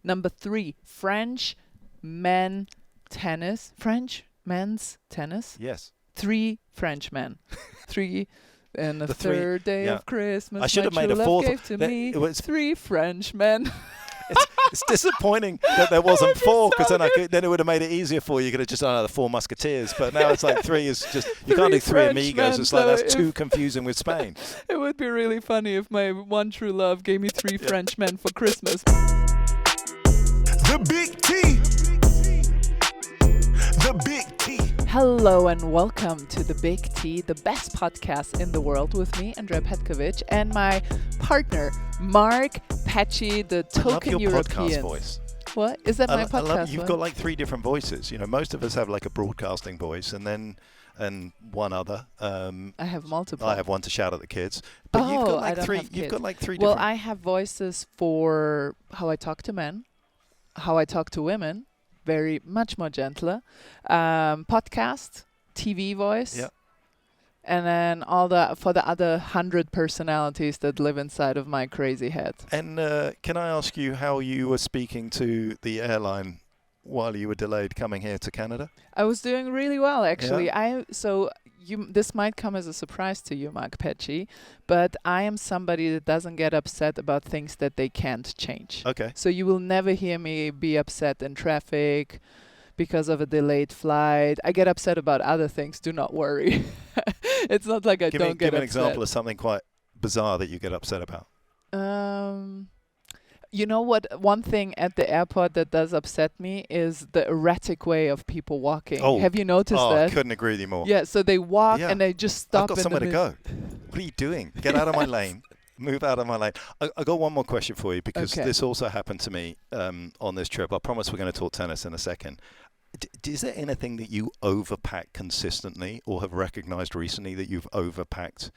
Number 3, French men's tennis. French men's tennis? Yes. 3 French men. 3 and the third day of Christmas. I should have my made a true love fourth. Gave to me It was 3 French men. It's disappointing that there wasn't 4, because so then it would have made it easier for you. You could have just done the 4 Musketeers, but now it's like 3 is just, you can't do 3 French amigos. men, It's like, so that's too confusing with Spain. It would be really funny if my one true love gave me 3 French men for Christmas. The Big T. The Big T. Hello and welcome to The Big T, the best podcast in the world, with me, Andrea Petkovic, and my partner, Mark Petchy, the token I love your European. podcast voice. What? Is that my podcast I love, you've voice? got like 3 different voices. You know, most of us have like a broadcasting voice and one other. I have multiple. I have one to shout at the kids. But you've got I like don't 3. have You've kids. got like 3 Well, different. I have voices for how I talk to men, how I talk to women, very much more gentler, podcast, TV voice, Yeah. and then for the other 100 personalities that live inside of my crazy head. And can I ask you how you were speaking to the airline while you were delayed coming here to Canada? I was doing really well, actually. This might come as a surprise to you, Mark Petchy, but I am somebody that doesn't get upset about things that they can't change. Okay. So you will never hear me be upset in traffic because of a delayed flight. I get upset about other things. Do not worry. It's not like I don't get Give an upset. example of something quite bizarre that you get upset about. You know what? One thing at the airport that does upset me is the erratic way of people walking. Oh. Have you noticed I that? couldn't agree with you more. Yeah, so they walk Yeah. and they just stop. I've got in somewhere the to go. What are you doing? Get out of my lane. Move out of my lane. I got one more question for you, because Okay. this also happened to me on this trip. I promise we're going to talk tennis in a second. Is there anything that you overpack consistently, or have recognized recently that you've overpacked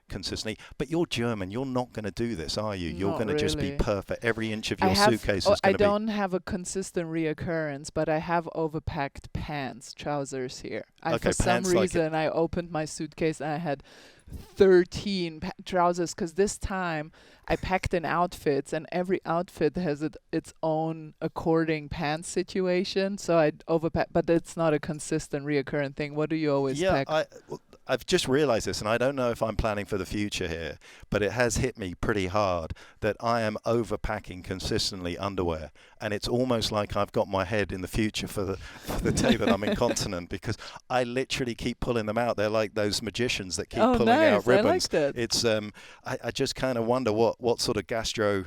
consistently? But you're German. You're not going to do this, are you? You're Not going to just be really. perfect. Every inch of your suitcase is I going to be... don't have a consistent reoccurrence, but I have overpacked pants, trousers here. Okay, For some pants like reason, I opened my suitcase and I had 13 trousers, because this time I packed in outfits, and every outfit has its own according pants situation. So I overpack, but it's not a consistent reoccurring thing. What do you always pack? I've just realized this, and I don't know if I'm planning for the future here, but it has hit me pretty hard that I am overpacking consistently underwear, and it's almost like I've got my head in the future for the day that I'm incontinent, because I literally keep pulling them out. They're like those magicians that keep pulling out ribbons. I like that. It's I just kind of wonder what sort of gastro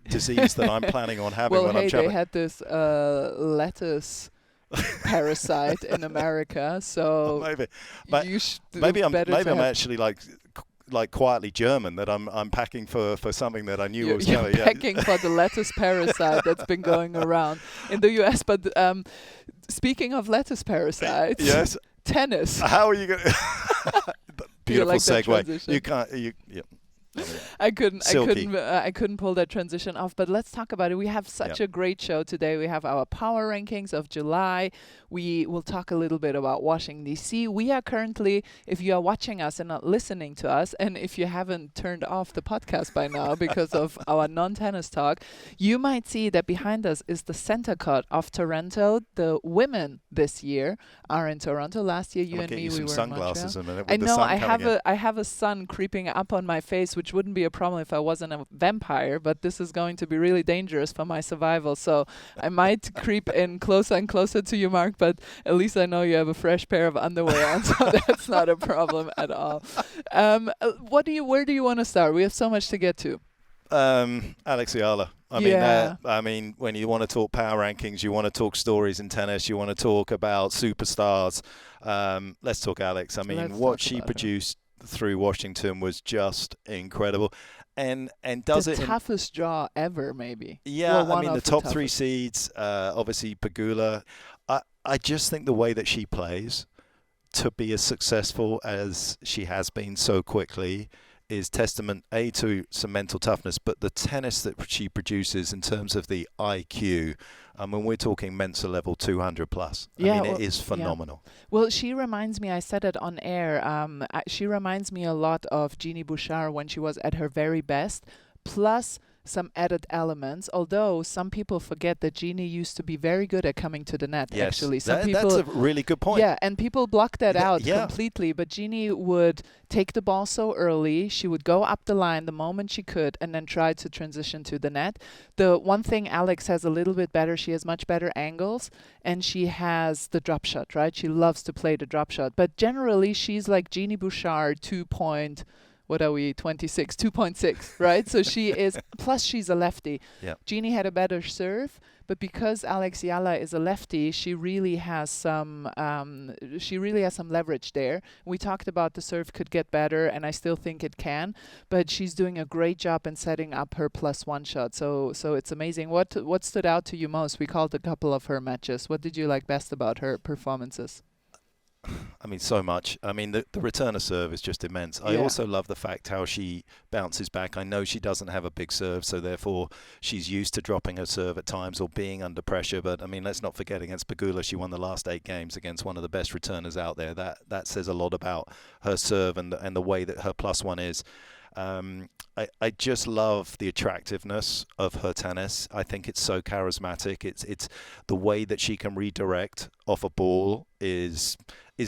disease that I'm planning on having when I'm traveling. They had this lettuce parasite in America, so Maybe, but maybe I'm actually like quietly German, that I'm packing for something that I knew was coming. You're packing for the lettuce parasite that's been going around in the US. But speaking of lettuce parasites, yes, tennis. How are you going? Beautiful like that segue. transition? You can't. Yeah. I couldn't pull that transition off, but let's talk about it. We have such a great show today. We have our power rankings of July. We will talk a little bit about Washington, D.C. We are currently, if you are watching us and not listening to us, and if you haven't turned off the podcast by now because of our non-tennis talk, you might see that behind us is the center court of Toronto. The women this year are in Toronto. Last year, you and me, we were sunglasses in Montreal. a minute. With I have a sun creeping up on my face, which wouldn't be a problem if I wasn't a vampire, but this is going to be really dangerous for my survival. So I might creep in closer and closer to you, Mark, but at least I know you have a fresh pair of underwear on, so that's not a problem at all. Where do you want to start? We have so much to get to. Alex Eala. I mean, when you want to talk power rankings, you want to talk stories in tennis, you want to talk about superstars. Let's talk Alex. I mean, what she produced through Washington was just incredible, and does the it toughest draw ever, maybe. Yeah, well, I mean the top 3 seeds, obviously Pegula. I just think the way that she plays to be as successful as she has been so quickly is testament to some mental toughness, but the tennis that she produces in terms of the IQ. I mean, we're talking Mensa level 200 plus. It is phenomenal. Yeah. Well, she reminds me, I said it on air, she reminds me a lot of Jeannie Bouchard when she was at her very best, plus some added elements, although some people forget that Jeannie used to be very good at coming to the net, Yes, actually. Some people, that's a really good point. yeah, and people block that out yeah. completely, but Jeannie would take the ball so early. She would go up the line the moment she could and then try to transition to the net. The one thing Alex has a little bit better, she has much better angles, and she has the drop shot, right? She loves to play the drop shot. But generally, she's like Jeannie Bouchard 2.26, 2.6, right? So she is, plus she's a lefty. Yeah. Jeannie had a better serve, but because Alex Eala is a lefty, she really has some leverage there. We talked about the serve could get better, and I still think it can, but she's doing a great job in setting up her +1 shot. So it's amazing. What stood out to you most? We called a couple of her matches. What did you like best about her performances? I mean, so much. I mean, the return of serve is just immense. I also love the fact how she bounces back. I know she doesn't have a big serve, so therefore she's used to dropping her serve at times or being under pressure. But, I mean, let's not forget, against Pegula, she won the last 8 games against one of the best returners out there. That says a lot about her serve and the way that her +1 is. I just love the attractiveness of her tennis. I think it's so charismatic. It's the way that she can redirect off a ball is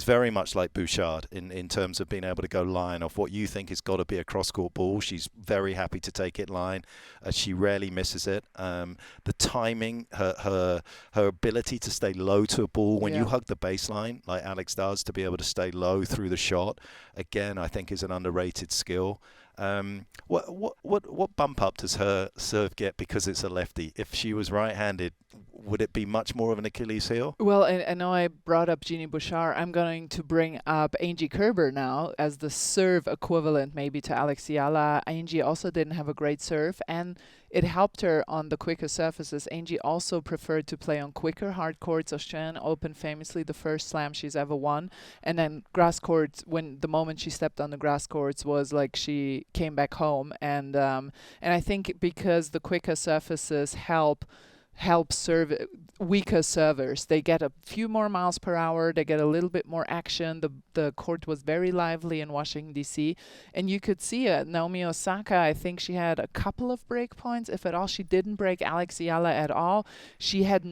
very much like Bouchard in terms of being able to go line off what you think has got to be a cross-court ball. She's very happy to take it line. She rarely misses it. The timing, her ability to stay low to a ball when you hug the baseline like Alex does, to be able to stay low through the shot, again, I think is an underrated skill. What bump up does her serve get because it's a lefty? If she was right-handed, would it be much more of an Achilles heel? Well, I know I brought up Jeannie Bouchard. I'm going to bring up Angie Kerber now as the serve equivalent maybe to Alex Eala. Angie also didn't have a great serve, and it helped her on the quicker surfaces. Angie also preferred to play on quicker hard courts. Australian Open, famously the first slam she's ever won. And then grass courts, the moment she stepped on the grass courts was like she came back home. And I think because the quicker surfaces help serve weaker servers. They get a few more miles per hour. They get a little bit more action. The court was very lively in Washington, D.C. And you could see it. Naomi Osaka, I think she had a couple of break points, if at all. She didn't break Alex Eala at all. She had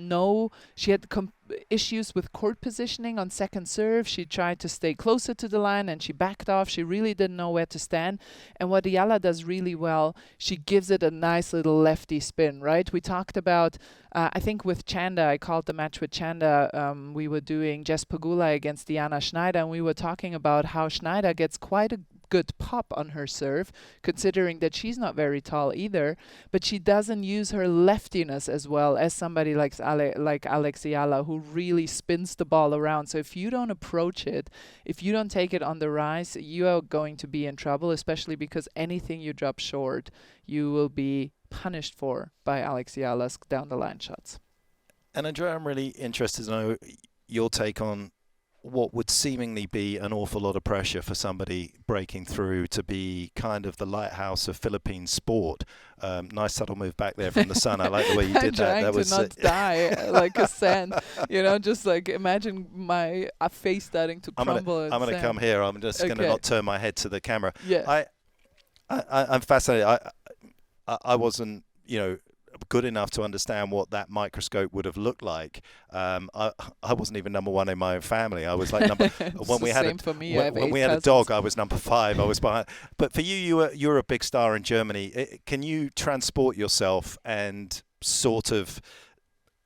issues with court positioning on second serve. She tried to stay closer to the line and she backed off. She really didn't know where to stand. And what Eala does really well, she gives it a nice little lefty spin, right? We talked about, I think with Chanda, I called the match with Chanda, we were doing Jess Pegula against Diana Schneider, and we were talking about how Schneider gets quite a good pop on her serve, considering that she's not very tall either, but she doesn't use her leftiness as well as somebody like Alex Eala, who really spins the ball around. So if you don't approach it, if you don't take it on the rise, you are going to be in trouble, especially because anything you drop short, you will be punished for by Alex Eala's down the line shots. And Andrea, I'm really interested to know your take on what would seemingly be an awful lot of pressure for somebody breaking through to be kind of the lighthouse of Philippine sport. Nice subtle move back there from the sun. I like the way you did that. That was not die like a sand. Just like imagine my face starting to crumble. I'm going to come here. I'm just going to not turn my head to the camera. Yeah. I'm fascinated. I wasn't, good enough to understand what that microscope would have looked like. I wasn't even number 1 in my own family. I was like when we had a dog, I was number 5. I was behind. But for you're a big star in Germany. Can you transport yourself and sort of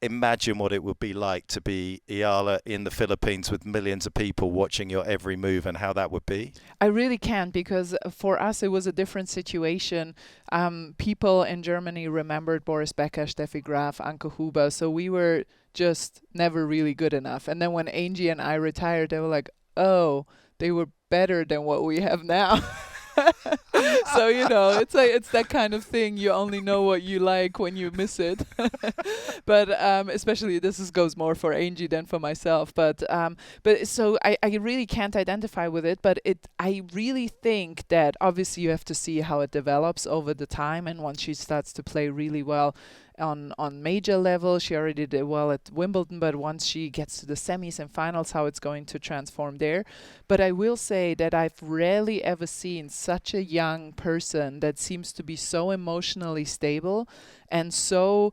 imagine what it would be like to be Eala in the Philippines with millions of people watching your every move and how that would be? I really can't, because for us it was a different situation. People in Germany remembered Boris Becker, Steffi Graf, Anke Huber, so we were just never really good enough. And then when Angie and I retired, they were like, oh, they were better than what we have now. So it's that kind of thing. You only know what you like when you miss it. But especially this goes more for Angie than for myself. But so I really can't identify with it. But I really think that obviously you have to see how it develops over the time, and once she starts to play really well on major level. She already did well at Wimbledon, but once she gets to the semis and finals, how it's going to transform there. But I will say that I've rarely ever seen such a young person that seems to be so emotionally stable and so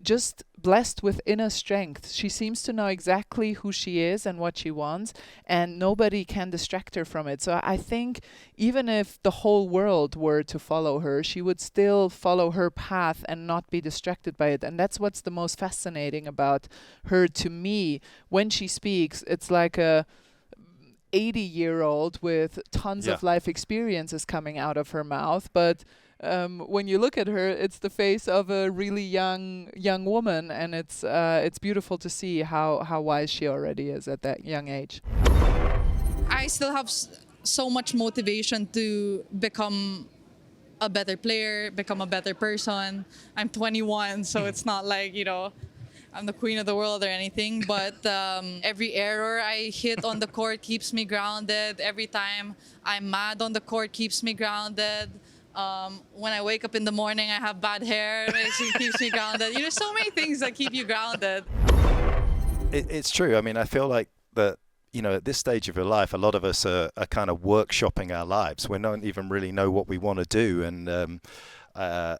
just blessed with inner strength. She seems to know exactly who she is and what she wants, and nobody can distract her from it. So I think even if the whole world were to follow her, she would still follow her path and not be distracted by it. And that's what's the most fascinating about her to me. When she speaks, it's like a 80-year-old with tons of life experiences coming out of her mouth, but when you look at her, it's the face of a really young woman, and it's beautiful to see how wise she already is at that young age. I still have so much motivation to become a better player, become a better person. I'm 21, so it's not like, I'm the queen of the world or anything, but every error I hit on the court keeps me grounded. Every time I'm mad on the court keeps me grounded. When I wake up in the morning, I have bad hair. It keeps me grounded. So many things that keep you grounded. It's true. I mean, I feel like that, at this stage of your life, a lot of us are kind of workshopping our lives. We don't even really know what we want to do. And I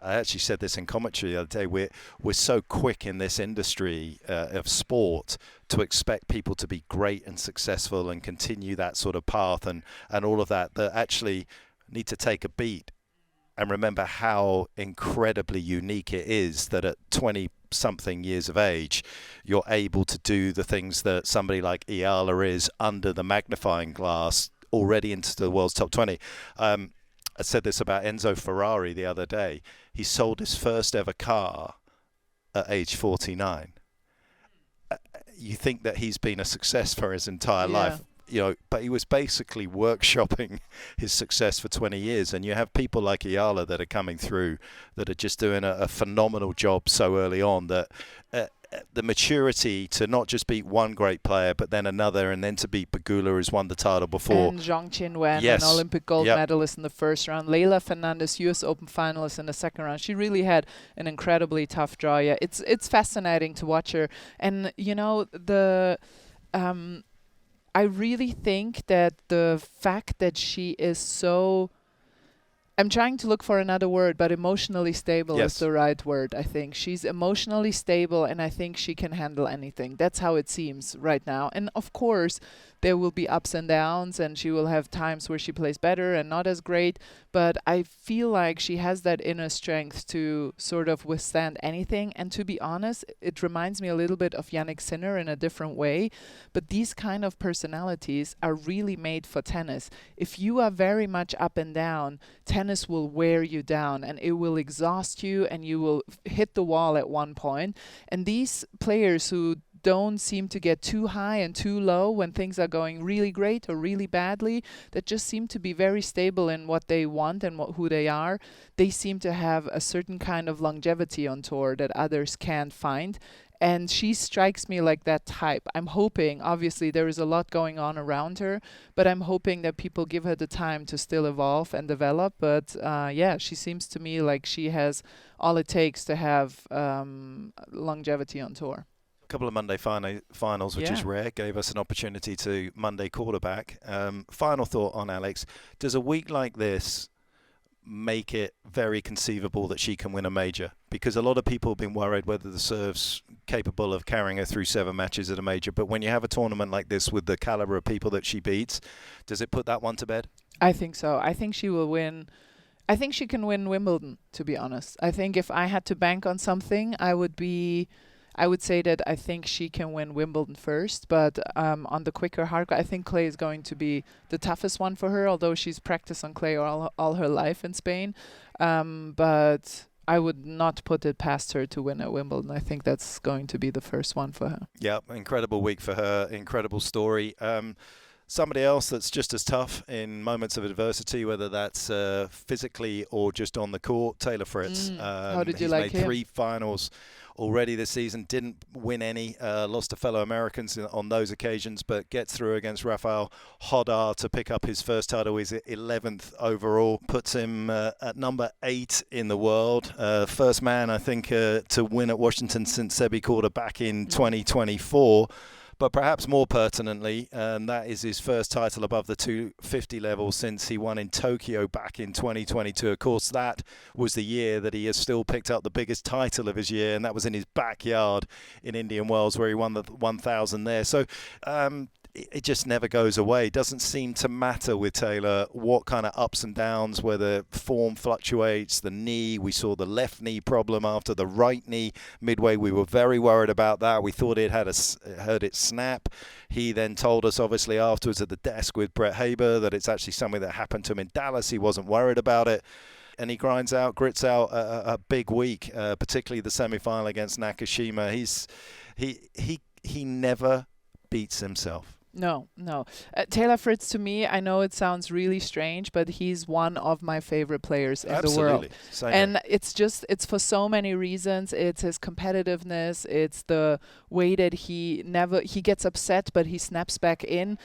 actually said this in commentary the other day. We're so quick in this industry of sport to expect people to be great and successful and continue that sort of path and all of that actually need to take a beat and remember how incredibly unique it is that at 20-something years of age, you're able to do the things that somebody like Eala is under the magnifying glass already into the world's top 20. I said this about Enzo Ferrari the other day. He sold his first ever car at age 49. You think that he's been a success for his entire life. But he was basically workshopping his success for 20 years. And you have people like Eala that are coming through that are just doing a phenomenal job so early on that the maturity to not just beat one great player, but then another, and then to beat Pegula, who's won the title before. And Zhang Qinwen, an Olympic gold medalist in the first round. Leila Fernandez, US Open finalist in the second round. She really had an incredibly tough draw. Yeah, it's fascinating to watch her. And, I really think that the fact that she is so, I'm trying to look for another word, but emotionally stable is the right word, I think. She's emotionally stable, and I think she can handle anything. That's how it seems right now. And of course, there will be ups and downs, and she will have times where she plays better and not as great. But I feel like she has that inner strength to sort of withstand anything. And to be honest, it reminds me a little bit of Jannik Sinner in a different way. But these kind of personalities are really made for tennis. If you are very much up and down, tennis will wear you down, and it will exhaust you, and you will hit the wall at one point. And these players who don't seem to get too high and too low when things are going really great or really badly, that just seem to be very stable in what they want and who they are. They seem to have a certain kind of longevity on tour that others can't find. And she strikes me like that type. I'm hoping, obviously, there is a lot going on around her, but I'm hoping that people give her the time to still evolve and develop. But she seems to me like she has all it takes to have longevity on tour. Couple of Monday finals, which is rare, gave us an opportunity to Monday quarterback. Final thought on Alex. Does a week like this make it very conceivable that she can win a major? Because a lot of people have been worried whether the serve's capable of carrying her through 7 matches at a major. But when you have a tournament like this with the caliber of people that she beats, does it put that one to bed? I think so. I think she will win. I think she can win Wimbledon, to be honest. I think if I had to bank on something, I would say that I think she can win Wimbledon first, but on the quicker hard court, I think clay is going to be the toughest one for her, although she's practiced on clay all her life in Spain. But I would not put it past her to win at Wimbledon. I think that's going to be the first one for her. Yeah, incredible week for her, incredible story. Somebody else that's just as tough in moments of adversity, whether that's physically or just on the court, Taylor Fritz. How did you like him? He's made 3 finals already this season. Didn't win any, lost to fellow Americans on those occasions, but gets through against Rafael Hodar to pick up his first title. He's 11th overall, puts him at number 8 in the world. First man, I think, to win at Washington since THEBIGT back in 2024. But perhaps more pertinently, that is his first title above the 250 level since he won in Tokyo back in 2022. Of course, that was the year that he has still picked up the biggest title of his year, and that was in his backyard in Indian Wells, where he won the 1,000 there. So it just never goes away. It doesn't seem to matter with Taylor what kind of ups and downs, whether form fluctuates, the knee. We saw the left knee problem after the right knee midway. We were very worried about that. We thought it had heard it snap. He then told us, obviously, afterwards at the desk with Brett Haber that it's actually something that happened to him in Dallas. He wasn't worried about it. And he grits out a big week, particularly the semi-final against Nakashima. He never beats himself. No. Taylor Fritz, to me, I know it sounds really strange, but he's one of my favorite players in the world. Same and here. it's for so many reasons. It's his competitiveness. It's the way that he gets upset, but he snaps back in.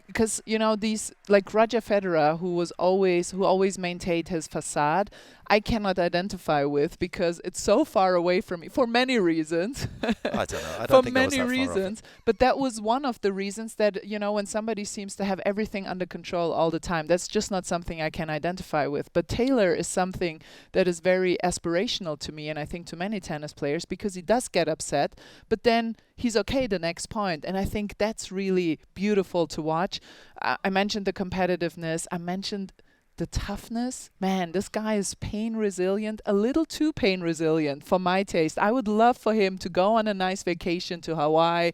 Because, these, like Roger Federer, who always maintained his facade, I cannot identify with because it's so far away from me for many reasons. I don't know. I don't for think many I was that reasons. But that was one of the reasons that, when somebody seems to have everything under control all the time, that's just not something I can identify with. But Taylor is something that is very aspirational to me, and I think to many tennis players, because he does get upset, but then he's okay the next point. And I think that's really beautiful to watch. I mentioned the competitiveness. I mentioned the toughness. Man, this guy is pain resilient, a little too pain resilient for my taste. I would love for him to go on a nice vacation to Hawaii,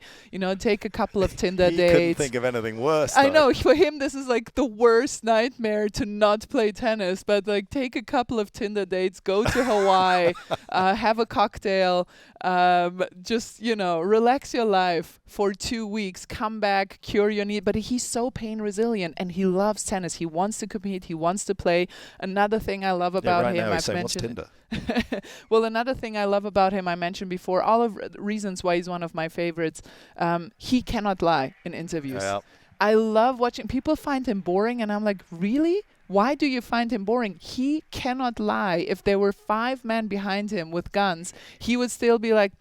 take a couple of Tinder dates. Couldn't think of anything worse. I know, for him this is like the worst nightmare to not play tennis, but like take a couple of Tinder dates, go to Hawaii, have a cocktail, just, relax your life for 2 weeks, come back, cure your need. But he's so pain resilient and he loves tennis. He wants to compete. He wants to play. Another thing I love about him, I've mentioned. Well, another thing I love about him, I mentioned before, all of the reasons why he's one of my favorites. He cannot lie in interviews. Yeah. I love watching. People find him boring, and I'm like, really? Why do you find him boring? He cannot lie. If there were 5 men behind him with guns, he would still be like,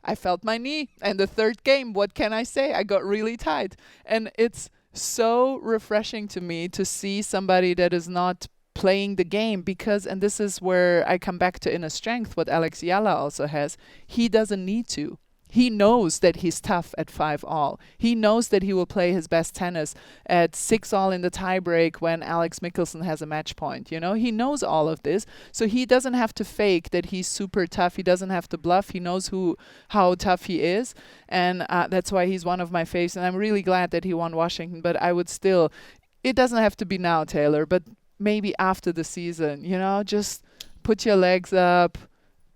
I felt my knee in the 3rd game. What can I say? I got really tight. And it's so refreshing to me to see somebody that is not playing the game, because, and this is where I come back to inner strength, what Alex Eala also has, he doesn't need to. He knows that he's tough at 5-all. He knows that he will play his best tennis at 6-all in the tiebreak when Alex Michelsen has a match point. He knows all of this. So he doesn't have to fake that he's super tough. He doesn't have to bluff. He knows how tough he is. And that's why he's one of my faves. And I'm really glad that he won Washington. But I would still, it doesn't have to be now, Taylor, but maybe after the season, just put your legs up,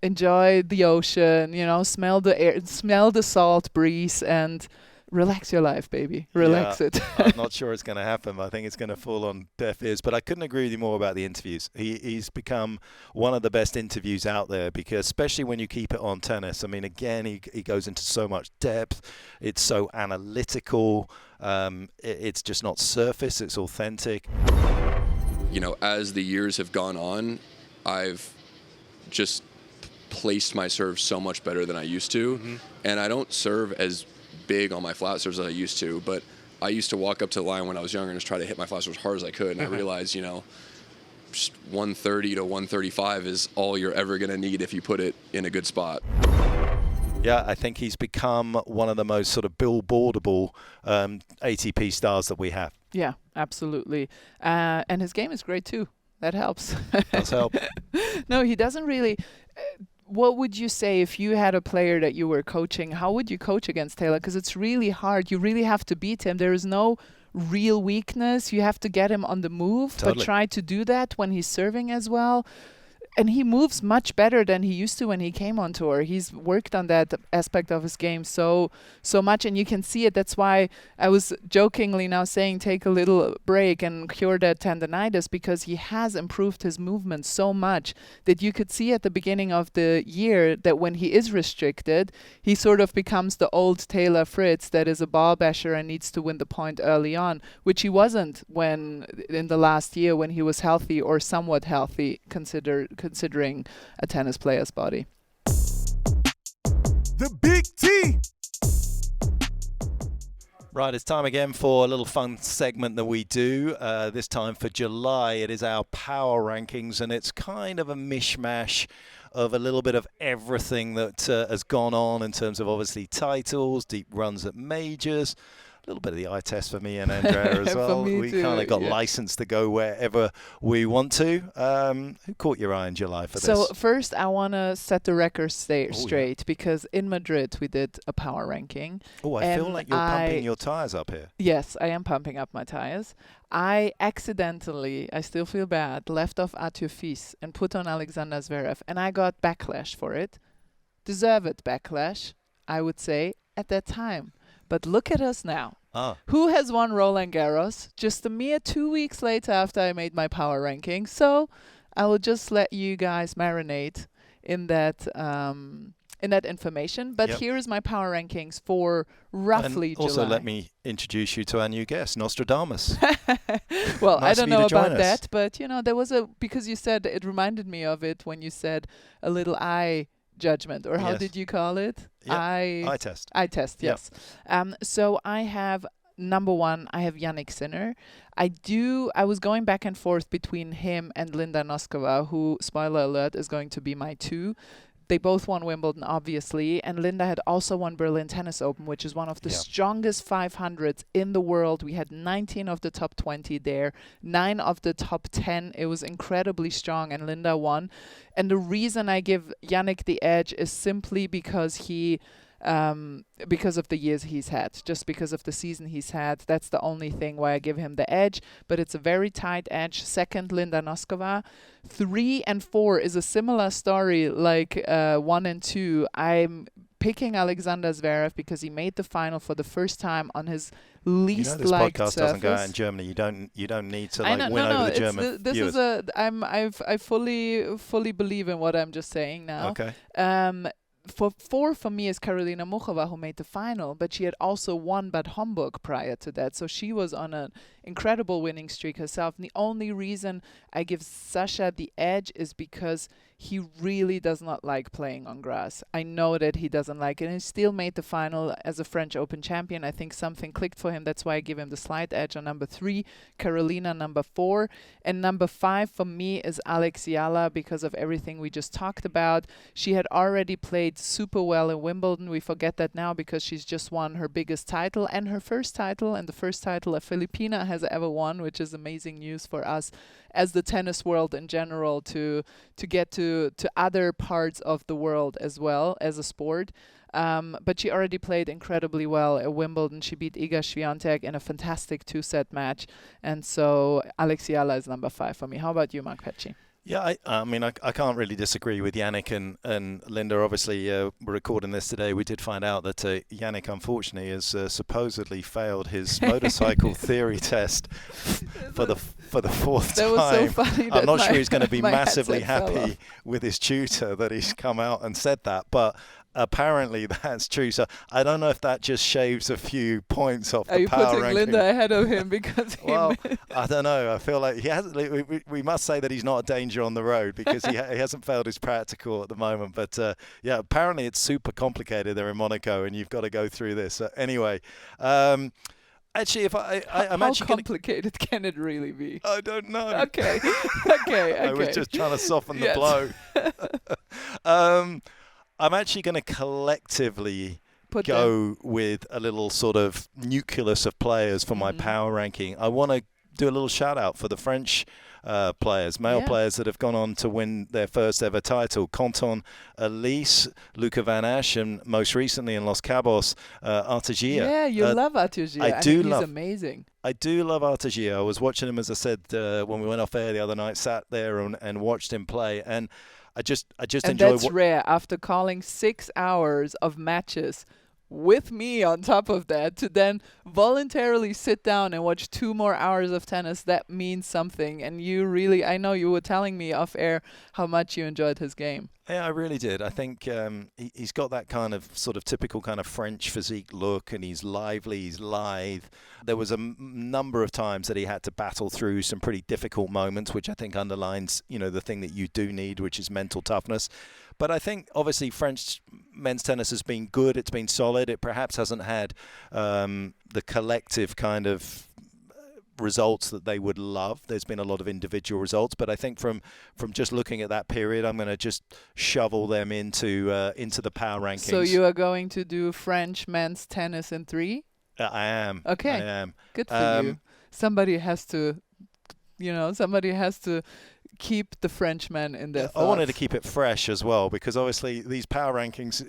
enjoy the ocean, smell the air, smell the salt breeze, and relax your life, baby. Relax it. I'm not sure it's going to happen. I think it's going to fall on deaf ears. But I couldn't agree with you more about the interviews. He's become one of the best interviews out there, because especially when you keep it on tennis. I mean, again, he goes into so much depth. It's so analytical. It's just not surface. It's authentic. As the years have gone on, I've just placed my serve so much better than I used to. Mm-hmm. And I don't serve as big on my flat serves as I used to, but I used to walk up to the line when I was younger and just try to hit my flat serve as hard as I could. And I realized, just 130 to 135 is all you're ever going to need if you put it in a good spot. Yeah, I think he's become one of the most sort of billboardable ATP stars that we have. Yeah, absolutely. And his game is great too. That helps. Does help. No, he doesn't really. What would you say if you had a player that you were coaching? How would you coach against Taylor? Because it's really hard. You really have to beat him. There is no real weakness. You have to get him on the move, Totally. but try to do that when he's serving as well. and he moves much better than he used to when he came on tour. He's worked on that aspect of his game so much, and you can see it. That's why I was jokingly now saying take a little break and cure that tendonitis, because he has improved his movement so much that you could see at the beginning of the year that when he is restricted, he sort of becomes the old Taylor Fritz that is a ball basher and needs to win the point early on, which he wasn't when in the last year when he was healthy or somewhat healthy, considering a tennis player's body. The Big T. Right, it's time again for a little fun segment that we do. This time for July, it is our power rankings, and it's kind of a mishmash of a little bit of everything that has gone on in terms of obviously titles, deep runs at majors, a little bit of the eye test for me and Andrea as well. We kind of got licensed to go wherever we want to. Who caught your eye in July for this? So first, I want to set the record straight because in Madrid we did a power ranking. Oh, I feel like you're pumping your tires up here. Yes, I am pumping up my tires. I accidentally, I still feel bad, left off Arthur Fils and put on Alexander Zverev, and I got backlash for it. Deserved backlash, I would say, at that time. But look at us now. Who has won Roland Garros just a mere 2 weeks later after I made my power ranking? So I will just let you guys marinate in that information. But here is my power rankings for roughly July. Also, let me introduce you to our new guest, Nostradamus. Well, nice I don't know about us. that, but there was because you said it reminded me of it when you said a little eye judgment, or how did you call it? Yep. Eye test. Eye test, yes. So I have number one, I have Jannik Sinner. I was going back and forth between him and Linda Noskova, who, spoiler alert, is going to be my 2. They both won Wimbledon, obviously, and Linda had also won Berlin Tennis Open, which is one of the strongest 500s in the world. We had 19 of the top 20 there, 9 of the top 10. It was incredibly strong, and Linda won. And the reason I give Jannik the edge is simply because because of the years he's had, just because of the season he's had. That's the only thing why I give him the edge, but it's a very tight edge. Second, Linda Noskova. 3 and 4 is a similar story like 1 and 2. I'm picking Alexander Zverev because he made the final for the first time on his least this liked podcast surface. doesn't go out in Germany. You don't need to win over the German viewers. I fully believe in what I'm just saying now. Okay. For 4 for me is Karolina Muchova, who made the final, but she had also won Bad Homburg prior to that, so she was on an incredible winning streak herself. And the only reason I give Sasha the edge is because he really does not like playing on grass. I know that he doesn't like it, and he still made the final as a French Open champion. I think something clicked for him. That's why I give him the slight edge on number 3, Carolina number 4. And number 5 for me is Alex Eala because of everything we just talked about. She had already played super well in Wimbledon. We forget that now because she's just won her biggest title and her first title, and the first title a Filipina has ever won, which is amazing news for us as the tennis world in general to get to other parts of the world as well as a sport. But she already played incredibly well at Wimbledon. She beat Iga Swiatek in a fantastic 2-set match. And so Alex Eala is number 5 for me. How about you, Mark Petchy? Yeah, I mean, I can't really disagree with Jannik and Linda. Obviously, we're recording this today. We did find out that Jannik, unfortunately, has supposedly failed his motorcycle theory test for the 4th time. That was so funny. I'm not sure he's going to be massively happy with his tutor that he's come out and said that, but apparently that's true. So I don't know if that just shaves a few points off the power ranking. Are you putting Linda ahead of him because well, I don't know. I feel like he hasn't. We must say that he's not a danger on the road because he hasn't failed his practical at the moment. But yeah, apparently it's super complicated there in Monaco, and you've got to go through this. Anyway. Actually, if I'm actually how complicated can it really be? I don't know. Okay. I was just trying to soften the blow. I'm actually going to collectively go with a little sort of nucleus of players for my power ranking. I want to do a little shout out for the French players, male players that have gone on to win their first ever title. Quentin Elise, Luca Van Asch, and most recently in Los Cabos, Artegia. Yeah, you love Artegia. I do love. He's amazing. I do love Artegia. I was watching him, as I said, when we went off air the other night, sat there and watched him play, and I just enjoy. And that's rare. After calling 6 hours of matches with me on top of that, to then voluntarily sit down and watch 2 more hours of tennis, that means something. And you really, I know you were telling me off air how much you enjoyed his game. Yeah, I really did. I think he's got that kind of sort of typical kind of French physique look, and he's lively, he's lithe. There was a number of times that he had to battle through some pretty difficult moments, which I think underlines, the thing that you do need, which is mental toughness. But I think, obviously, French men's tennis has been good. It's been solid. It perhaps hasn't had the collective kind of results that they would love. There's been a lot of individual results, but I think from just looking at that period, I'm going to just shovel them into the power rankings. So you are going to do French men's tennis in 3? I am. Okay. I am. Good for you. Somebody has to keep the Frenchmen in their thoughts. I wanted to keep it fresh as well, because obviously these power rankings,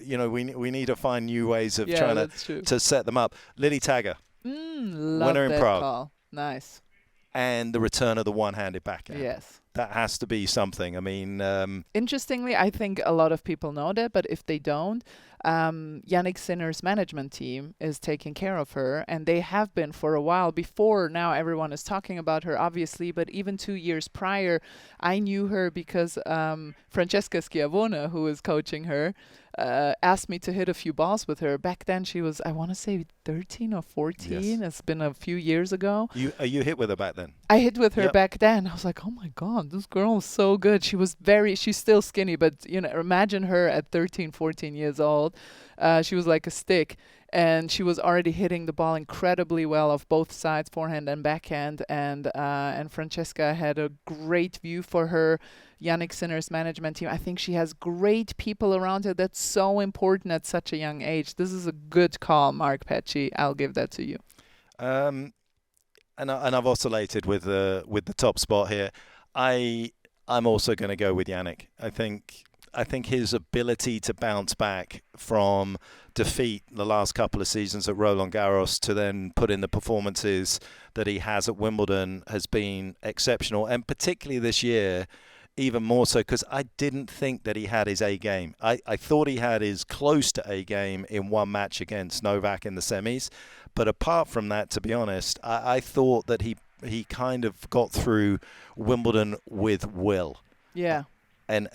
we need to find new ways of trying to set them up. Lily Tagger, winner in Prague. Call. Nice. And the return of the one-handed backhand. Yes. That has to be something. I mean... Interestingly, I think a lot of people know that, but if they don't, Yannick Sinner's management team is taking care of her, and they have been for a while before. Now everyone is talking about her, obviously, but even 2 years prior, I knew her because Francesca Schiavone, who is coaching her, asked me to hit a few balls with her. Back then she was, I want to say 13 or 14. Yes. It's been a few years ago. You hit with her back then? I hit with her back then. I was like, oh my God, this girl is so good. She's still skinny, but imagine her at 13, 14 years old. She was like a stick, and she was already hitting the ball incredibly well of both sides, forehand and backhand. And Francesca had a great view for her. Yannick Sinner's management team, I think she has great people around her. That's so important at such a young age. This is a good call, Mark Petchke. I'll give that to you. And I've oscillated with the top spot here. I'm also going to go with Yannick. I think his ability to bounce back from defeat the last couple of seasons at Roland Garros to then put in the performances that he has at Wimbledon has been exceptional, and particularly this year, even more so, because I didn't think that he had his A game. I thought he had his close to A game in one match against Novak in the semis. But apart from that, to be honest, I thought that he kind of got through Wimbledon with will. Yeah. And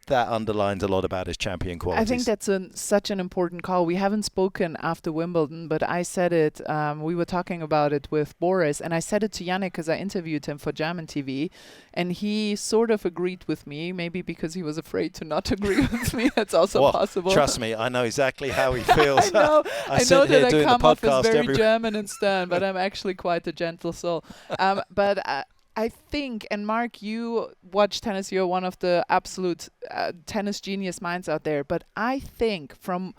that underlines a lot about his champion qualities. I think that's such an important call. We haven't spoken after Wimbledon, but I said it. We were talking about it with Boris, and I said it to Yannick because I interviewed him for German TV, and he sort of agreed with me, maybe because he was afraid to not agree with me. That's also possible. Trust me, I know exactly how he feels. I know that I come off as very German and stern, but I'm actually quite a gentle soul. But I think, and Mark, you watch tennis, you're one of the absolute tennis genius minds out there, but I think from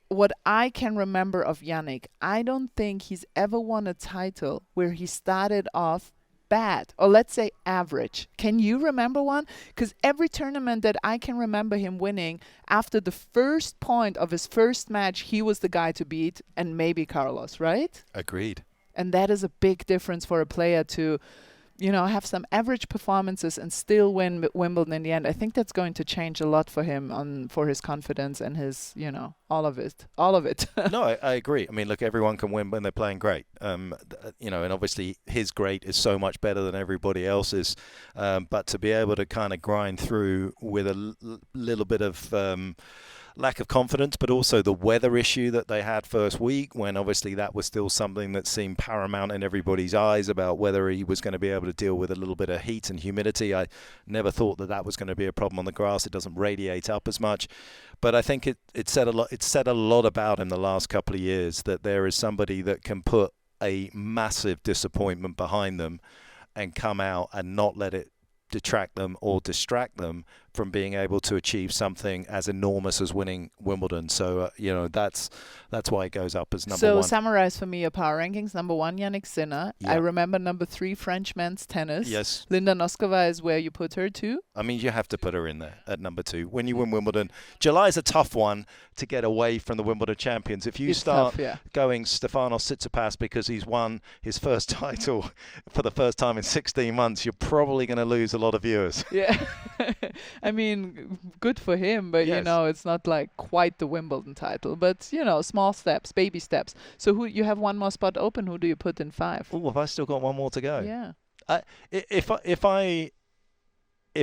what I can remember of Yannick, I don't think he's ever won a title where he started off bad, or let's say average. Can you remember one? Because every tournament that I can remember him winning, after the first point of his first match, he was the guy to beat, and maybe Carlos, right? Agreed. And that is a big difference for a player to, have some average performances and still win Wimbledon in the end. I think that's going to change a lot for him for his confidence and his, all of it. No, I agree. I mean, look, everyone can win when they're playing great. And obviously his great is so much better than everybody else's. But to be able to kind of grind through with a little bit of lack of confidence, but also the weather issue that they had first week, when obviously that was still something that seemed paramount in everybody's eyes about whether he was going to be able to deal with a little bit of heat and humidity. I never thought that was going to be a problem on the grass. It doesn't radiate up as much. But I think it said a lot. It said a lot about him the last couple of years, that there is somebody that can put a massive disappointment behind them and come out and not let it detract them or distract them, from being able to achieve something as enormous as winning Wimbledon. So, that's why it goes up as number one. So summarize for me your power rankings. Number 1, Jannik Sinner. Yeah. I remember number 3, French men's tennis. Yes. Linda Noskova is where you put her too. I mean, you have to put her in there at number 2. When you win Wimbledon, July's a tough one to get away from the Wimbledon champions. If you start going Stefanos Tsitsipas because he's won his first title for the first time in 16 months, you're probably going to lose a lot of viewers. Yeah. I mean, good for him, but it's not like quite the Wimbledon title. But small steps, baby steps. So who you have one more spot open? Who do you put in 5? Oh, have I still got one more to go? Yeah. If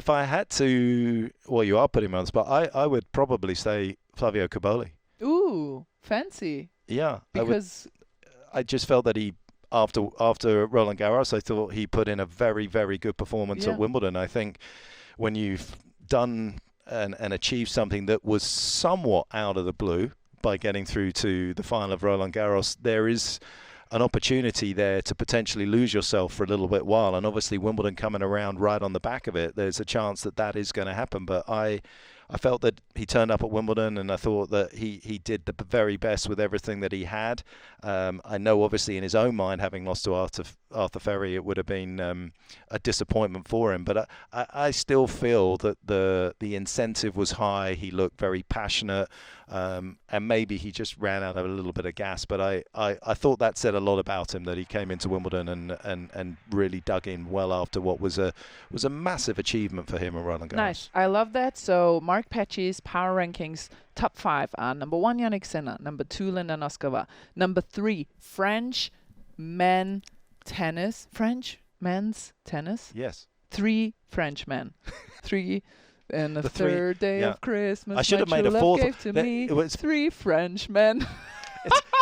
I had to, well, you are putting me on the spot. I would probably say Flavio Cobolli. Ooh, fancy. Yeah, because I just felt that he after Roland Garros, I thought he put in a very, very good performance at Wimbledon. I think when you've done and achieved something that was somewhat out of the blue by getting through to the final of Roland Garros, there is an opportunity there to potentially lose yourself for a little bit while. And obviously Wimbledon coming around right on the back of it, there's a chance that is going to happen. But I felt that he turned up at Wimbledon, and I thought that he did the very best with everything that he had. I know, obviously, in his own mind, having lost to Arthur Ferry, it would have been a disappointment for him. But I still feel that the incentive was high. He looked very passionate, and maybe he just ran out of a little bit of gas. But I thought that said a lot about him, that he came into Wimbledon and really dug in well after what was a massive achievement for him at Roland Garros. Nice. I love that. So Mark Petchy's power rankings top 5 are number 1, Jannik Sinner, number 2, Linda Noskova, number 3, French men's tennis. Yes. 3 French men. 3 and the 3rd day of Christmas. I should have made a 4th. Gave to me it was 3 French men.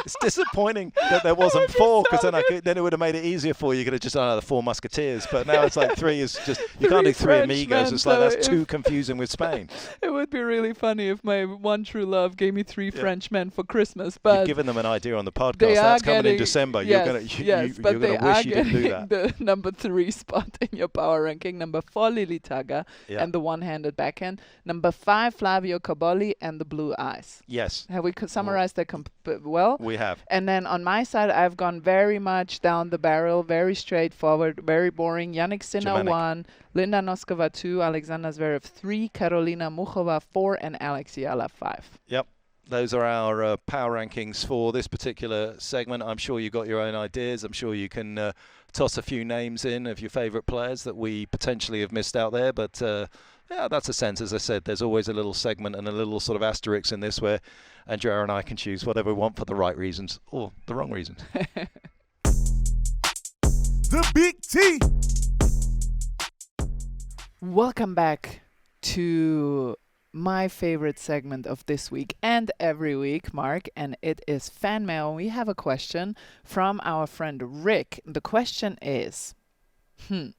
It's disappointing that there wasn't 4, because then it would have made it easier for you. You could have just done the 4 Musketeers, but now it's like 3 is just, you can't do 3 amigos. It's like, that's too confusing with Spain. It would be really funny if my one true love gave me 3 French men for Christmas. But you've given them an idea on the podcast. That's coming in December. Yes, you're going to wish you didn't do that. The number 3 spot in your power ranking. Number 4, Lili Taga and the one-handed backhand. Number 5, Flavio Cobolli and the blue eyes. Yes. Have we summarized that well? We have. And then on my side, I've gone very much down the barrel, very straightforward, very boring. Jannik Sinner 1, Linda Noskova 2, Alexandra Zverev 3, Karolina Muchova 4, and Alex Eala 5. Yep. Those are our power rankings for this particular segment. I'm sure you've got your own ideas. I'm sure you can toss a few names in of your favorite players that we potentially have missed out there. But yeah, that's a sense. As I said, there's always a little segment and a little sort of asterisk in this where Andrea and I can choose whatever we want for the right reasons or the wrong reasons. The Big T. Welcome back to my favorite segment of this week and every week, Mark, and it is fan mail. We have a question from our friend Rick. The question is, I'm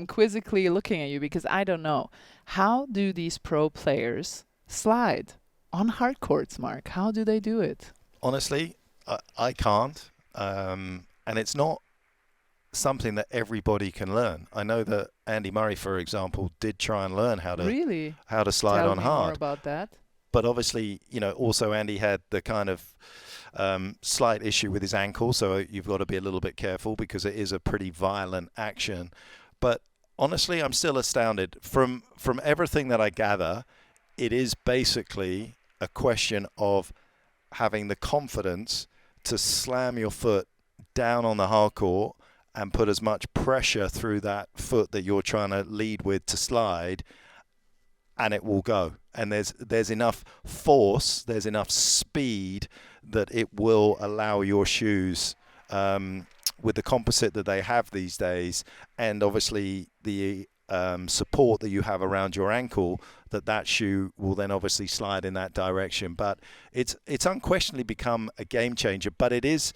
quizzically looking at you because I don't know. How do these pro players slide on hard courts, Mark? How do they do it? Honestly, I can't. And it's not something that everybody can learn. I know that Andy Murray, for example, did try and learn how to slide on hard. Tell me more about that. But obviously, also Andy had the kind of slight issue with his ankle, so you've got to be a little bit careful because it is a pretty violent action. But honestly, I'm still astounded. From everything that I gather, it is basically a question of having the confidence to slam your foot down on the hard court and put as much pressure through that foot that you're trying to lead with to slide, and it will go. And there's enough force, there's enough speed that it will allow your shoes, with the composite that they have these days, and obviously the support that you have around your ankle, that shoe will then obviously slide in that direction. But it's unquestionably become a game changer. But it's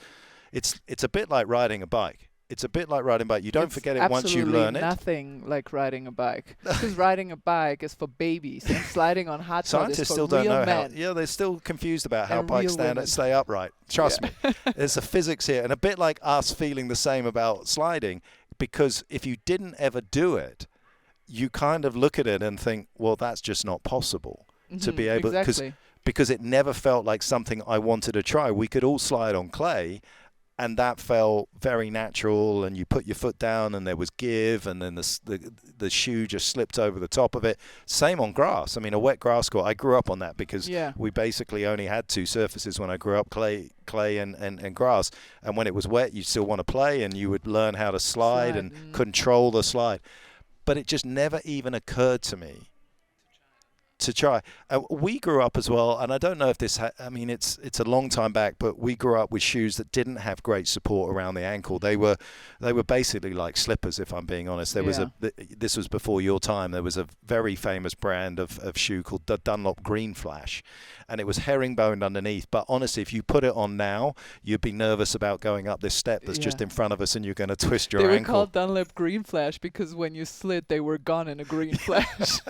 a bit like riding a bike. It's a bit like riding a bike. You don't forget it once you learn it. Nothing like riding a bike. Because riding a bike is for babies and sliding on hard Scientists is for still don't real know men. how. Yeah, they're still confused about how And bikes real stay upright. Trust me. There's a physics here. And a bit like us feeling the same about sliding, because if you didn't ever do it, you kind of look at it and think, well, that's just not possible to be able, because it never felt like something I wanted to try. We could all slide on clay, and that felt very natural, and you put your foot down and there was give, and then the shoe just slipped over the top of it. Same on grass. I mean, a wet grass court, I grew up on that because we basically only had two surfaces when I grew up, clay and grass. And when it was wet, you still want to play, and you would learn how to slide and control the slide. But it just never even occurred to me to try. We grew up as well, and I don't know if this I mean, it's a long time back, but we grew up with shoes that didn't have great support around the ankle. They were basically like slippers, if I'm being honest. There was this was before your time. There was a very famous brand of shoe called the Dunlop Green Flash, and it was herringboned underneath. But honestly, if you put it on now, you'd be nervous about going up this step that's just in front of us, and you're going to twist your ankle. They were called Dunlop Green Flash because when you slid, they were gone in a green flash.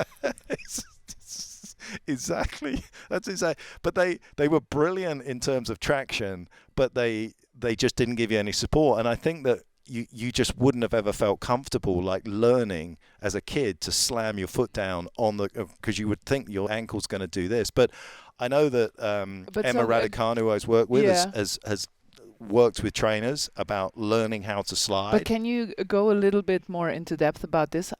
Exactly. That's exactly. But they were brilliant in terms of traction, but they just didn't give you any support. And I think that you just wouldn't have ever felt comfortable like learning as a kid to slam your foot down on because you would think your ankle's going to do this. But I know that Emma Raducanu, who I was worked with, has worked with trainers about learning how to slide. But can you go a little bit more into depth about this?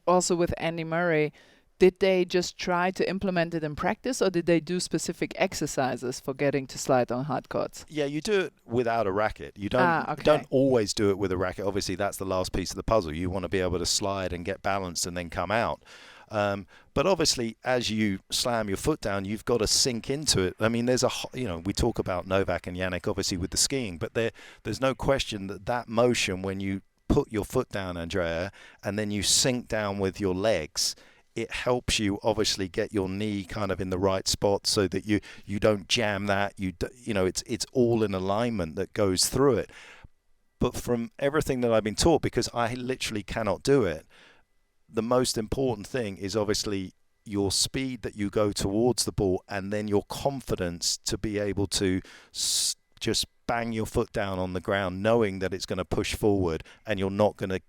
Also with Andy Murray, did they just try to implement it in practice, or did they do specific exercises for getting to slide on hard courts? Yeah, you do it without a racket. You don't always do it with a racket. Obviously, that's the last piece of the puzzle. You want to be able to slide and get balanced and then come out. But obviously, as you slam your foot down, you've got to sink into it. I mean, we talk about Novak and Jannik, obviously, with the skiing, but there's no question that motion when you put your foot down, Andrea, and then you sink down with your legs, it helps you obviously get your knee kind of in the right spot so that you don't jam that. It's all in alignment that goes through it. But from everything that I've been taught, because I literally cannot do it, the most important thing is obviously your speed that you go towards the ball, and then your confidence to be able to just bang your foot down on the ground, knowing that it's going to push forward and you're not going to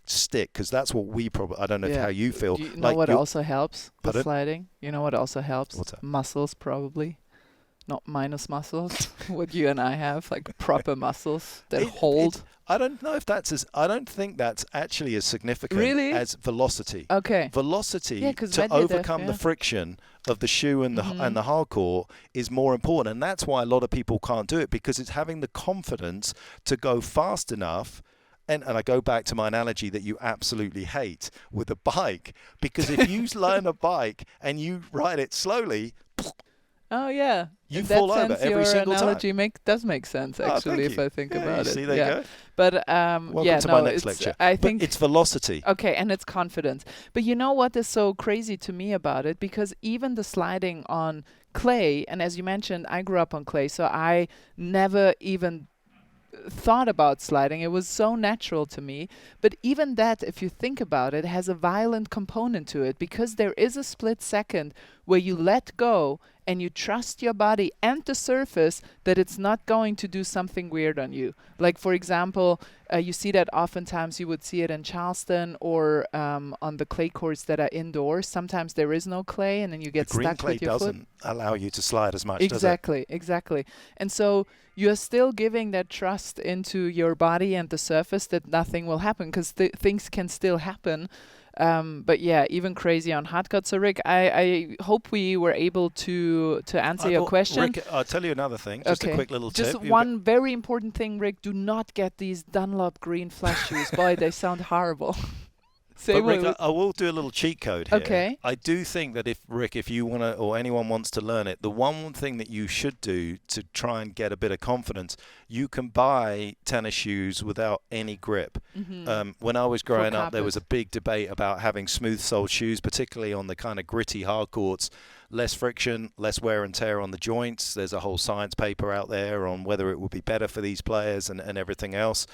stick, because that's what we probably, I don't know how you feel. You know what also helps with sliding? You know what also helps? What's that? Muscles, probably. Not minus muscles. What you and I have, like proper muscles that hold. I don't know if I don't think that's actually as significant as velocity. Okay. Velocity to overcome the friction of the shoe and the hardcore is more important. And that's why a lot of people can't do it, because it's having the confidence to go fast enough. And I go back to my analogy that you absolutely hate with a bike, because if you learn a bike and you ride it slowly, you fall over every single time. Your analogy does make sense, actually, if I think about it. See, there you go. But welcome to my next lecture. I think it's velocity. Okay, and it's confidence. But you know what is so crazy to me about it? Because even the sliding on clay, and as you mentioned, I grew up on clay, so I never even thought about sliding. It was so natural to me. But even that, if you think about it, has a violent component to it, because there is a split second where you let go and you trust your body and the surface that it's not going to do something weird on you. Like, for example, you see that oftentimes. You would see it in Charleston or on the clay courts that are indoors. Sometimes there is no clay, and then you get stuck with your foot. Green clay doesn't allow you to slide as much, does it? Exactly. And so you're still giving that trust into your body and the surface that nothing will happen, because things can still happen. But yeah, even crazy on hard court. So Rick, I hope we were able to answer your question. Rick, I'll tell you another thing. Just a quick little tip. Just one very important thing, Rick. Do not get these Dunlop Green Flash shoes. Boy, they sound horrible. But Rick, I will do a little cheat code here. Okay. I do think that if you want to, or anyone wants to learn it, the one thing that you should do to try and get a bit of confidence, you can buy tennis shoes without any grip. When I was growing up, there was a big debate about having smooth-soled shoes, particularly on the kind of gritty hard courts. Less friction, less wear and tear on the joints. There's a whole science paper out there on whether it would be better for these players and everything else.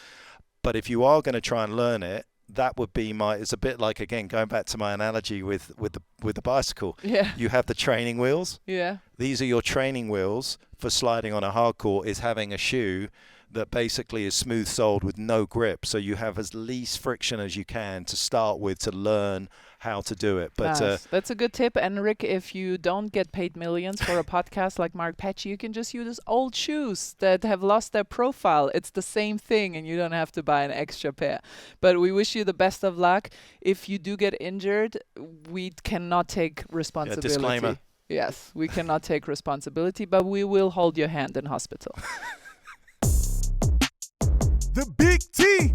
But if you are going to try and learn it, that would be it's a bit like, again, going back to my analogy with the bicycle. Yeah. You have the training wheels. Yeah. These are your training wheels for sliding on a hard court, is having a shoe that basically is smooth-soled with no grip. So you have as least friction as you can to start with to learn how to do it. But nice. That's a good tip. And Rick, if you don't get paid millions for a podcast like Mark Petchke, you can just use old shoes that have lost their profile. It's the same thing, and you don't have to buy an extra pair. But we wish you the best of luck. If you do get injured, we cannot take responsibility. Disclaimer. Yes, we cannot take responsibility, but we will hold your hand in hospital. The Big T.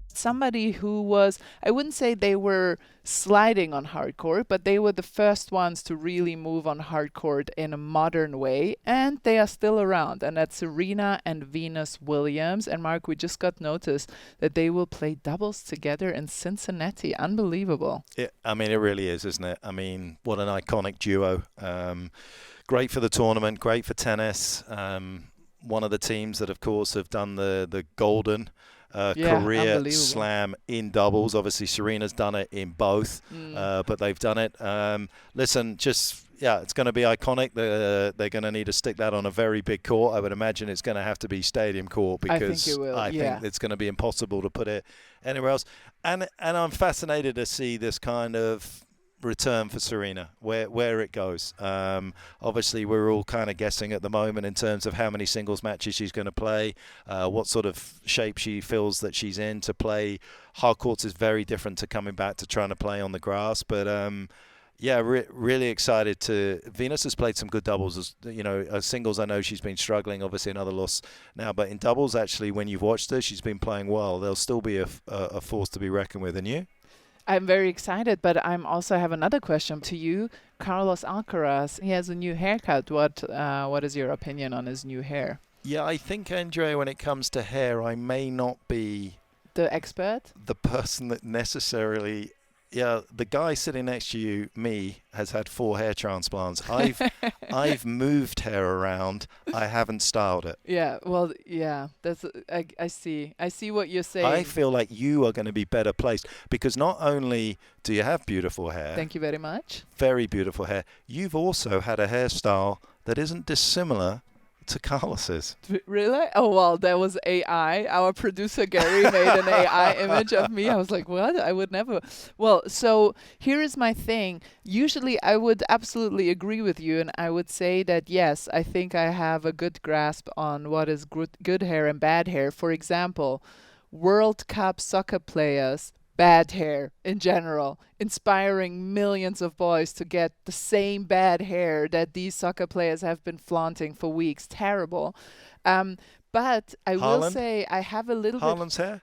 Somebody who was, I wouldn't say they were sliding on hardcourt, but they were the first ones to really move on hardcourt in a modern way, and they are still around, and that's Serena and Venus Williams. And Mark, we just got notice that they will play doubles together in Cincinnati. Unbelievable. I mean, it really is, isn't it? I mean, what an iconic duo. Great for the tournament, great for tennis. One of the teams that, of course, have done the golden career slam in doubles. Obviously, Serena's done it in both, but they've done it. Listen, it's going to be iconic. They're going to need to stick that on a very big court. I would imagine it's going to have to be stadium court because I think it's going to be impossible to put it anywhere else. And I'm fascinated to see this kind of return for Serena, where it goes. Obviously, we're all kind of guessing at the moment in terms of how many singles matches she's going to play, what sort of shape she feels that she's in to play. Hard courts is very different to coming back to trying to play on the grass, but really excited to. Venus has played some good doubles, as singles. I know she's been struggling, obviously another loss now, but in doubles, actually, when you've watched her, she's been playing well. There'll still be a force to be reckoned with. And you? I'm very excited, but I'm also have another question to you. Carlos Alcaraz, he has a new haircut. What is your opinion on his new hair? Yeah, I think, Andre, when it comes to hair, I may not be the expert, the person that necessarily. Yeah, the guy sitting next to you, me, has had 4 hair transplants. I've moved hair around. I haven't styled it. Yeah, well, yeah, I see what you're saying. I feel like you are going to be better placed because not only do you have beautiful hair. Thank you very much. Very beautiful hair. You've also had a hairstyle that isn't dissimilar to Carlos's. Really? Oh, well, that was AI. Our producer Gary made an AI image of me. I was like, what? I would never. Well, so here is my thing. Usually I would absolutely agree with you, and I would say that, yes, I think I have a good grasp on what is good hair and bad hair. For example, World Cup soccer players, bad hair in general, inspiring millions of boys to get the same bad hair that these soccer players have been flaunting for weeks. Terrible. But I will say I have a little Haaland's hair?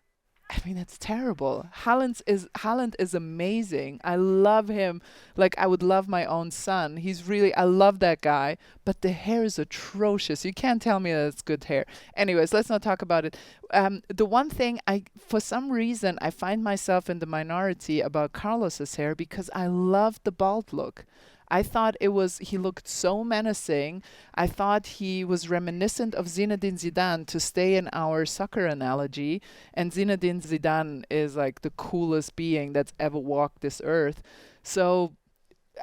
I mean, it's terrible. Haaland is amazing. I love him. Like, I would love my own son. I love that guy. But the hair is atrocious. You can't tell me that it's good hair. Anyways, let's not talk about it. The one thing, for some reason, I find myself in the minority about Carlos's hair because I love the bald look. I thought he looked so menacing. I thought he was reminiscent of Zinedine Zidane, to stay in our soccer analogy. And Zinedine Zidane is like the coolest being that's ever walked this earth. So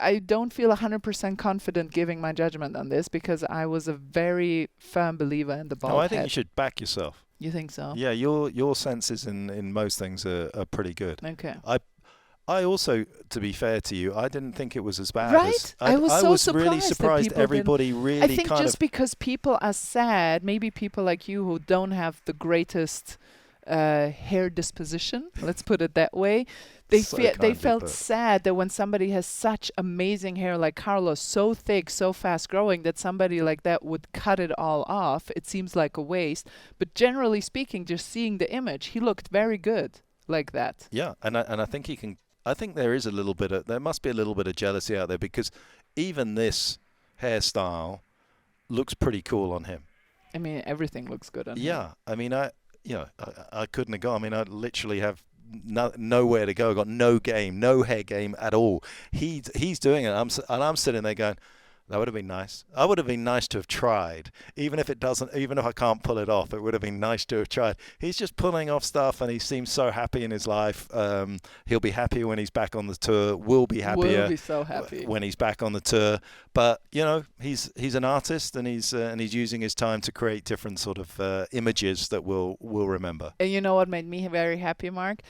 I don't feel 100% confident giving my judgment on this because I was a very firm believer in the bald head. I think you should back yourself. You think so? Yeah, your senses in most things are pretty good. Okay. I also, to be fair to you, I didn't think it was as bad. Right? I was really surprised everybody really I think just because people are sad, maybe people like you who don't have the greatest hair disposition, let's put it that way, they felt sad that when somebody has such amazing hair like Carlos, so thick, so fast growing, that somebody like that would cut it all off. It seems like a waste. But generally speaking, just seeing the image, he looked very good like that. Yeah, and I think he can. I think there must be a little bit of jealousy out there because even this hairstyle looks pretty cool on him. I mean, everything looks good on him. Yeah, I mean, I couldn't have gone. I mean, I literally have nowhere to go. I got no game, no hair game at all. He's doing it, and I'm sitting there going, That would have been nice. I would have been nice to have tried. Even if I can't pull it off, it would have been nice to have tried. He's just pulling off stuff, and he seems so happy in his life. He'll be happier when he's back on the tour. We'll be happier. We'll be so happy when he's back on the tour. But he's an artist, and he's using his time to create different sort of images that we'll remember. And you know what made me very happy, Mark?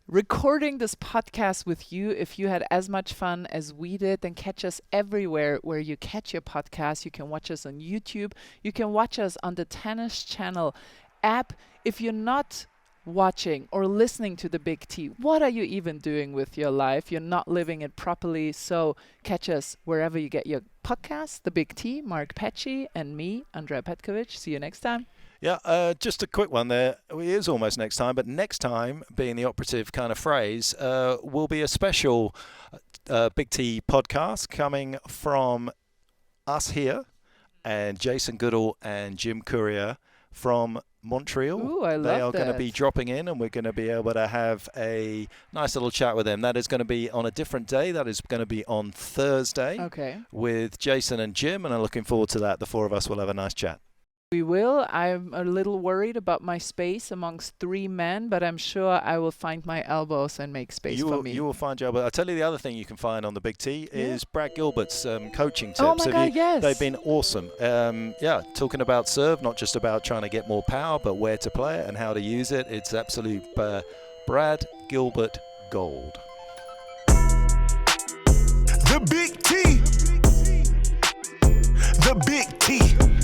Recording this podcast with you. If you had as much fun as we did, then catch us everywhere where you catch your podcast. You can watch us on YouTube. You can watch us on the Tennis Channel app. If you're not watching or listening to the Big T, what are you even doing with your life? You're not living it properly. So catch us wherever you get your podcast, the Big T, Mark Petchy, and me, Andrea Petkovic. See you next time. Yeah, just a quick one there. It is almost next time, but next time, being the operative kind of phrase, will be a special Big T podcast coming from us here and Jason Goodall and Jim Courier from Montreal. Ooh, I love They are going to that. be dropping in, and we're going to be able to have a nice little chat with them. That is going to be on a different day. That is going to be on Thursday with Jason and Jim, and I'm looking forward to that. The four of us will have a nice chat. We will. I'm a little worried about my space amongst three men, but I'm sure I will find my elbows and make space for me. You will find your elbows. I'll tell you the other thing you can find on the Big T is Brad Gilbert's coaching tips. Oh my God, yes. They've been awesome. Talking about serve, not just about trying to get more power, but where to play it and how to use it. It's absolute Brad Gilbert gold. The Big T. The Big T.